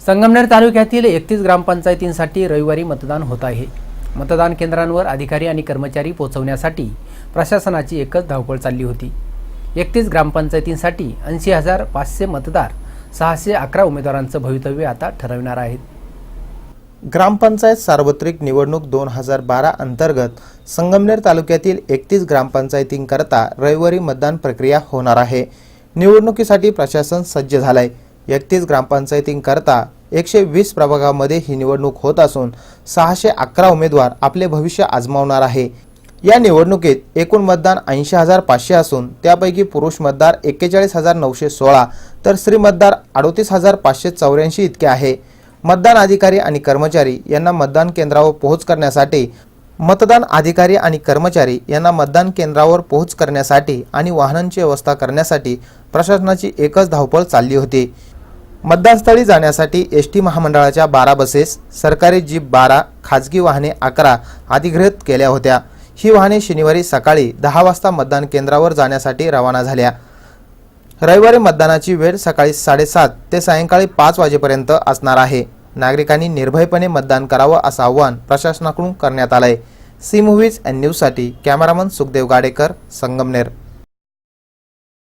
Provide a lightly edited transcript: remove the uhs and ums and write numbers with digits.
संगमनेर तालुक्यातील 31 ग्रामपंचायतींसाठी रविवारी मतदान होत आहे। मतदान केंद्रांवर अधिकारी आणि कर्मचारी पोहोचवण्यासाठी प्रशासनाची एकच धावपळ चालली होती। 31 ग्रामपंचायतींसाठी 80,500 मतदार 611 उमेदवारांचं भवितव्य आता ठरविणार आहेत। ग्रामपंचायत सार्वत्रिक निवडणूक 2012 अंतर्गत संगमनेर तालुक्यातील 31 ग्रामपंचायतींकरता रविवारी मतदान प्रक्रिया होणार आहे। निवडणुकीसाठी प्रशासन सज्ज झालंय। 31 ग्रामपंचायतींकरता 120 प्रभागामध्ये ही निवडणूक होत असून 611 उमेदवार आपले भविष्य आजमावणार आहे। या निवडणुकीत एकूण मतदान 80,500 असून त्यापैकी पुरुष मतदार 41,916 तर स्त्री मतदार 38,584 इतके आहे। मतदान अधिकारी आणि कर्मचारी यांना मतदान केंद्रावर पोहोच करण्यासाठी आणि वाहनांची व्यवस्था करण्यासाठी प्रशासनाची एकच धावपळ चालली होती। मतदानस्थळी जाण्यासाठी एसटी महामंडळाच्या 12 बसेस, सरकारी जीप 12, खाजगी वाहने 11 अधिग्रहित केल्या होत्या। ही वाहने शनिवारी सकाळी 10 वाजता मतदान केंद्रावर जाण्यासाठी रवाना झाल्या। रविवारी मतदानाची वेळ सकाळी 7:30 ते सायंकाळी 5 वाजेपर्यंत असणार आहे। नागरिकांनी निर्भयपणे मतदान करावं असं आवाहन प्रशासनाकडून करण्यात आलंय। सी मूव्हीज अँड न्यूजसाठी कॅमेरामन सुखदेव गाडेकर, संगमनेर।